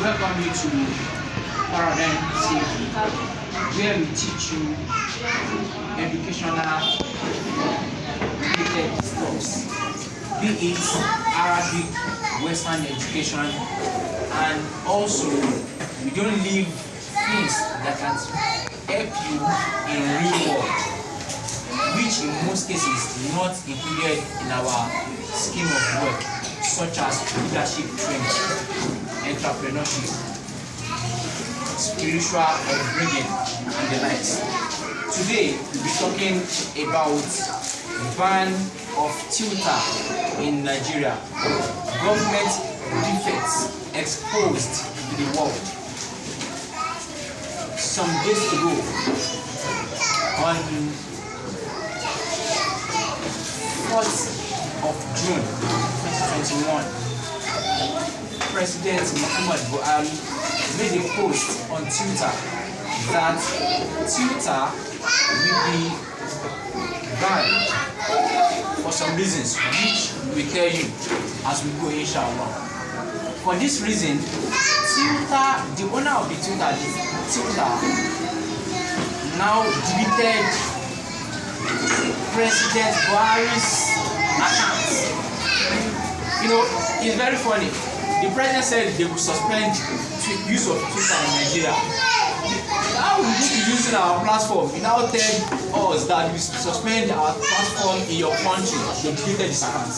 welcome you to Paradigm TV, where we teach you educational related stuff, be it Arabic, Western education, and also we don't leave things that can help you in real world, which in most cases is not included in our scheme of work, such as leadership training, entrepreneurship, spiritual upbringing, and the likes. Today, we'll be talking about ban of tutor in Nigeria, government defects exposed to the world. Some days ago, on 4th of June 2021, President Muhammad Buhari made a post on Twitter that tutor will be banned for some reasons, which we tell you as we go, inshallah. For this reason, the owner of the tutor now deleted President Buhari's account. You know, it's very funny. The president said they will suspend use of Twitter in Nigeria. How will you be using our platform? You now tell us that we suspend our platform in your country. They deleted this account.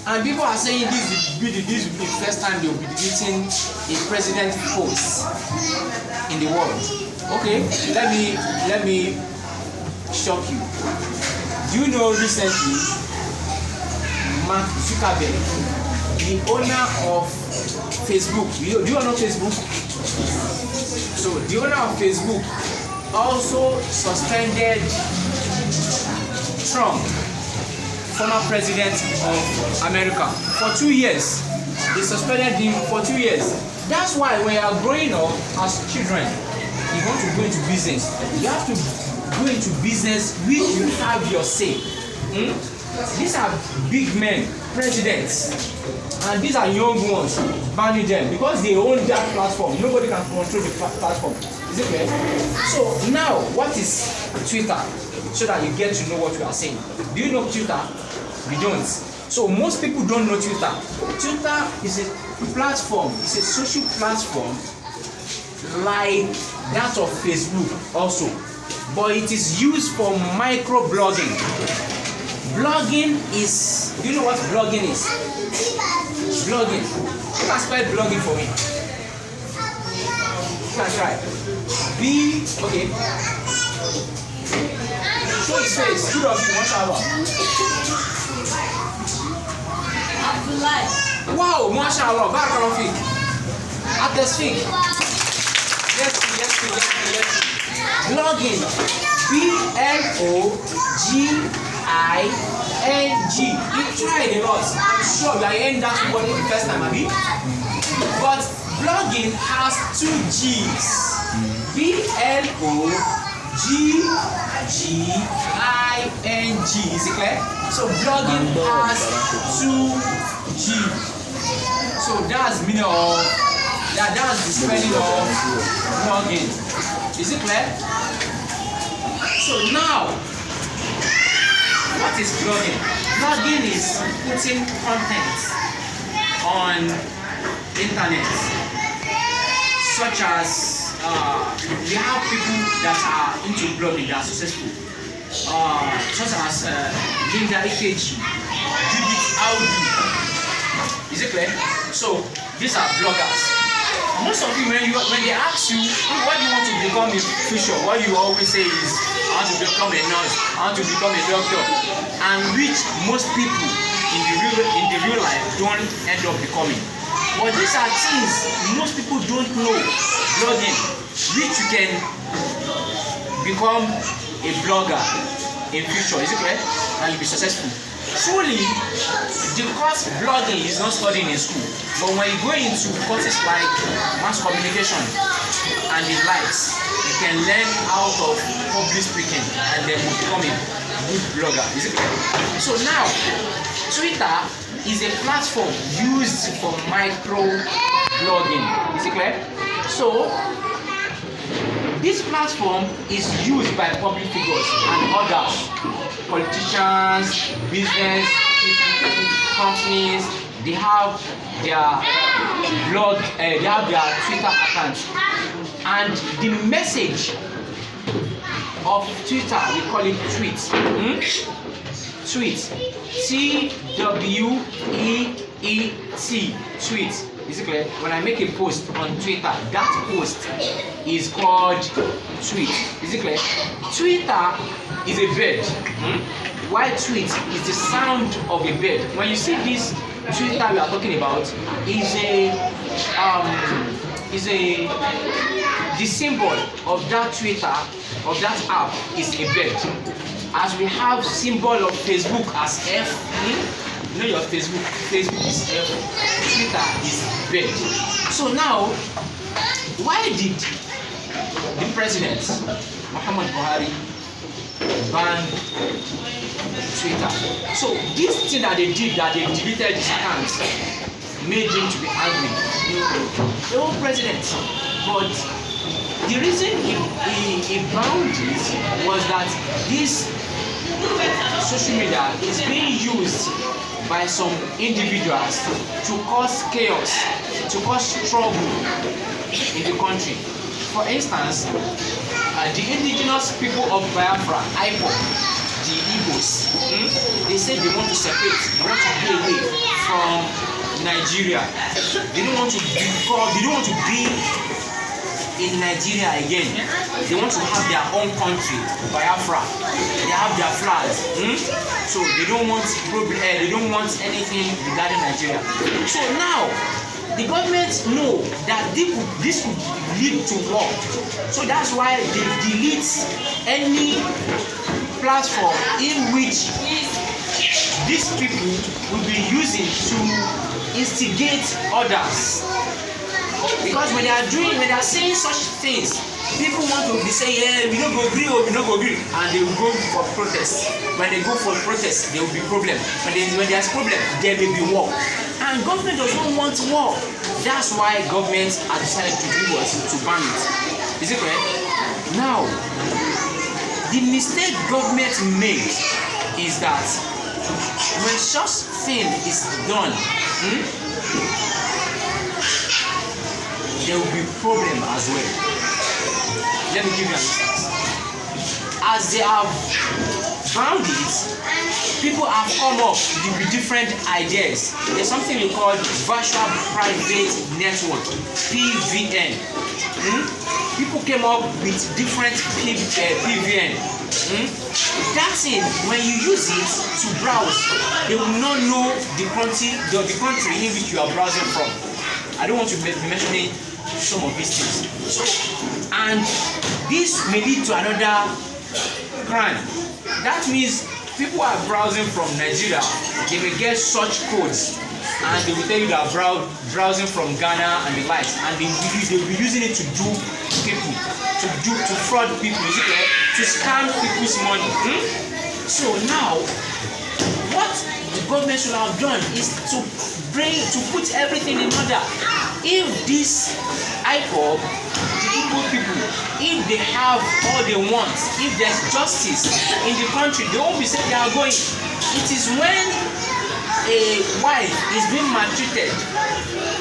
And people are saying this will be the first time they will be deleting a president post in the world. Okay, let me shock you. Do you know recently Mark Zuckerberg, the owner of Facebook, do you know Facebook? So the owner of Facebook also suspended Trump, former president of America, for 2 years. They suspended him for 2 years. That's why when you are growing up as children, you want to go into business. You have to go into business which you have your say. These are big men, presidents, and these are young ones, banning them because they own that platform. Nobody can control the platform. Is it clear? So now, what is Twitter? So that you get to know what we are saying. Do you know Twitter? We don't. So most people don't know Twitter. Twitter is a platform, it's a social platform like that of Facebook also, but it is used for microblogging. Blogging is, do you know what blogging is? Blogging. You can spell blogging for me. You can try. Okay. Show his face. Good of you, mashallah. Wow, mashallah. Barakallahu fik. Let's see. Blogging. B-L-O-G-I-N-G. You tried a lot. I'm sure you are hearing that word for the first time, Abi. But blogging has 2 G's. B-L-O-G-I-N-G. Is it clear? So blogging has 2 G's. So that's the meaning of that's the spelling of blogging. Is it clear? So now, what is blogging? Blogging is putting content on internet, such as we have people that are into blogging that are successful, such as Linda Ikeji, Judith Audu. Is it clear? So these are bloggers. Most of you, when they ask you what you want to become in future, what you always say is, I want to become a nurse, I want to become a doctor, and which most people in the real life don't end up becoming. But these are things most people don't know. Blogging, which you can become a blogger in future, is it correct? And you'll be successful. Truly, because blogging is not studying in school, but when you go into courses like mass communication and the likes, you can learn out of public speaking and then become a good blogger. Is it clear? So now, Twitter is a platform used for micro blogging. Is it clear? So this platform is used by public figures and others, politicians, business people, companies. They have their blog, they have their Twitter accounts, and the message of Twitter, we call it tweet. Tweet, T-W-E-E-T, tweet. Is it clear? When I make a post on Twitter, that post is called tweet. Is it clear? Twitter is a bird, while tweet is the sound of a bird. When you see this Twitter we are talking about, the symbol of that Twitter, of that app, is a bird. As we have symbol of Facebook as F, you know your Facebook is F, Twitter is bird. So now, why did the president Muhammad Buhari ban Twitter? So this thing that they did, that they deleted his account, made him to be angry. The whole president. But the reason he banned it was that this social media is being used by some individuals to cause chaos, to cause trouble in the country. For instance, the Indigenous People of Biafra, IPOB, the Igbos, they said they want to separate, they want to be away from Nigeria. They don't want to be in Nigeria again. They want to have their own country, Biafra. They have their flags, so they don't want anything regarding Nigeria. So now the government know that this could lead to war. So that's why they delete any platform in which these people will be using to instigate others. Because when they are saying such things, people want to be saying, yeah, we don't go agree, we don't go agree, and they will go for protest. When they go for protest, there will be problem. When there's problem, there may be war. And government does not want war. That's why government has decided to do what? To ban it. Is it correct? Now, the mistake government made is that when such thing is done, there will be problem as well. Let me give you an instance. As they have found it, people have come up with different ideas. There's something we call virtual private network, PVN. People came up with different PVN. That thing, when you use it to browse, they will not know the country in which you are browsing from. I don't want to be mentioning some of these things. So, and this may lead to another crime. That means people are browsing from Nigeria, they may get such codes, and they will tell you that browsing from Ghana and the likes, and they will be using it to dupe people, to fraud people, to scam people's money. So now, what the government should have done is to put everything in order. If this IPOB, the Igbo people, if they have all they want, if there's justice in the country, they won't be saying they are going. It is when a wife is being maltreated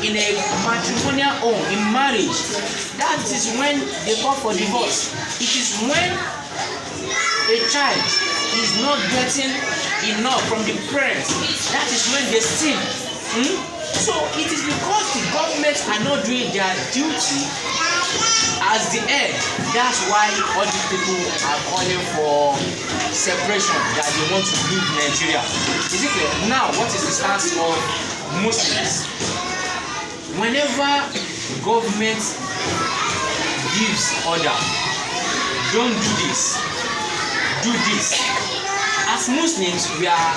in a matrimonial home, in marriage, that is when they call for divorce. It is when a child is not getting enough from the parents, that is when they sin. So it is because the government are not doing their duty as the head. That's why all these people are calling for separation, that they want to leave Nigeria. Is it clear? Now, what is the stance of Muslims? Whenever government gives order, don't do this, do this. As Muslims, we are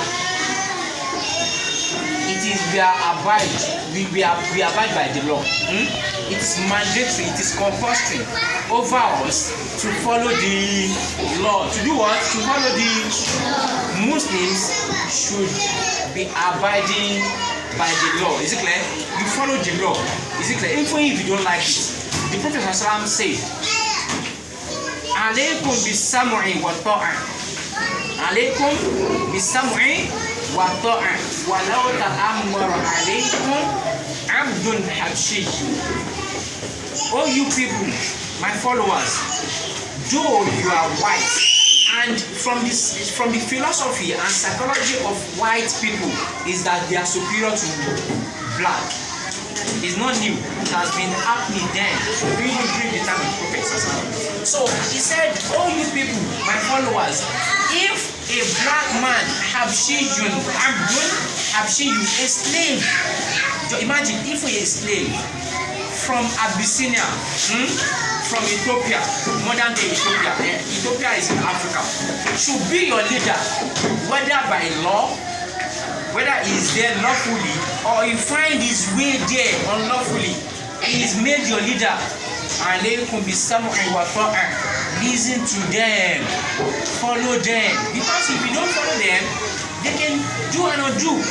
it is we abide by the law. It is mandatory, it is compulsory over us to follow the law. To do what? To follow the Muslims should be abiding by the law. Is it clear? You follow the law. Is it clear? Even if you don't like it. The Prophet ﷺ said, Alaykum bis-sam'i wa ta'a. Alaykum bis-sam'i wa ta'a. Wa law ta'ammara alaykum 'abdun habshi. Oh you people, my followers, though you are white, and from the philosophy and psychology of white people is that they are superior to black. It's not new. It has been happening then, during the time of Prophet. So he said, oh you people, my followers, if a black man habshiyun abdun, habshiyun, a slave, so imagine if a slave from Abyssinia, from Ethiopia, modern day Ethiopia, Ethiopia is in Africa, should be your leader, whether by law, whether he is there lawfully or he find his way there unlawfully, he is made your leader. Alaykum bis-sam'i wa ta'a. Listen to them, follow them, because if you don't follow them, they can do and undo.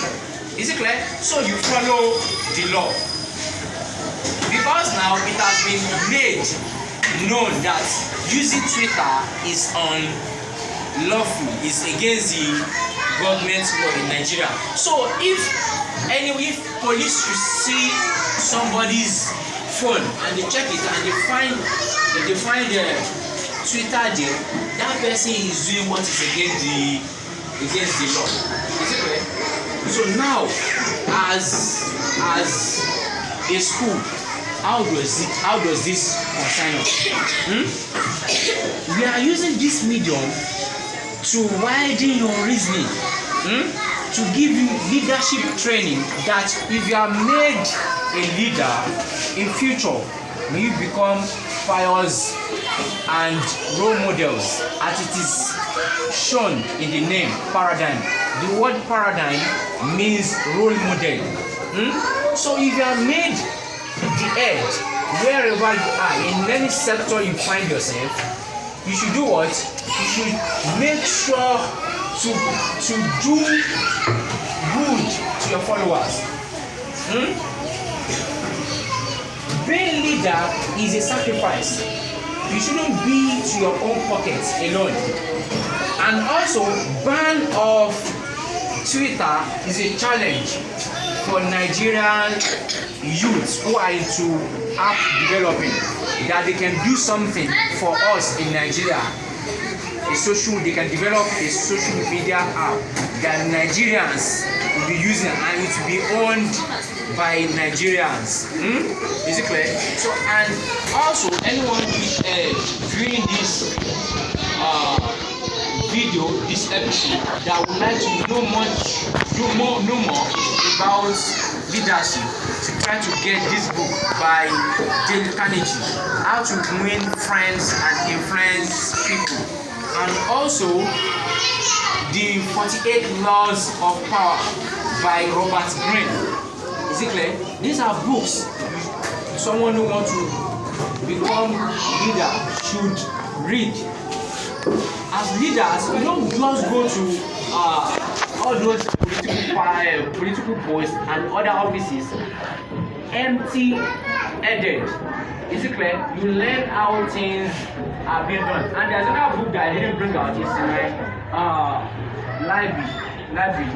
Is it clear? So you follow the law, because now it has been made known that using Twitter is unlawful, is against the government law in Nigeria. So if police should see somebody's phone and they check it and they find the Twitter there, that person is doing what is against the law. Is it clear? So now, as a school, how does this concern us? We are using this medium to widen your reasoning, to give you leadership training, that if you are made a leader in future, may you become pious and role models, as it is shown in the name paradigm. The word paradigm means role model. So if you are made the head wherever you are, in any sector you find yourself, you should do what? You should make sure to do good to your followers. Being leader is a sacrifice. You shouldn't be to your own pockets alone. And also, ban of Twitter is a challenge for Nigerian youths who are into app developing, that they can do something for us in Nigeria. They can develop a social media app that Nigerians will be using, and it will be owned by Nigerians. Is it clear? So, and also anyone viewing this video, this episode, that would like to know more about leadership, to try to get this book by Dale Carnegie, How to Win Friends and Influence People, and also the 48 Laws of Power by Robert Greene. Is it clear? These are books someone who wants to become leader should read. As leaders, we don't just go to all those political posts and other offices empty-headed. Is it clear? You learn how things are being done. And there's another book that I didn't bring out. It's in my library.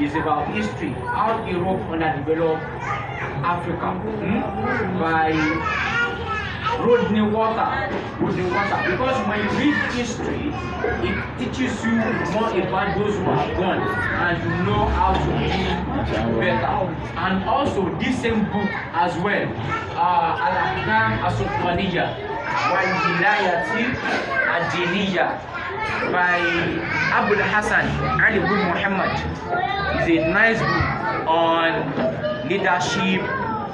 Is about history, how Europe underdeveloped Africa, by Rodney Water. Because when you read history, it teaches you more about those who have gone, and you know how to be better. And also this same book as well, Al-Ahkam As-Sultaniyya Wal-Wilayati Ad-Diniyya by Abul Hassan Ali bin Muhammad. Is a nice book on leadership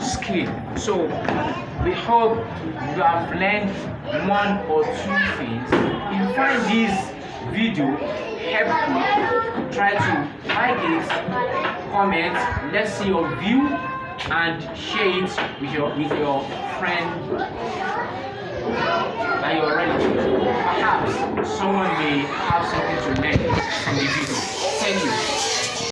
skill. So we hope you have learned one or two things. If you find this video helpful, try to like it, comment, let's see your view, and share it with your friend and your relative. Perhaps someone may have something to learn from the video. Thank you.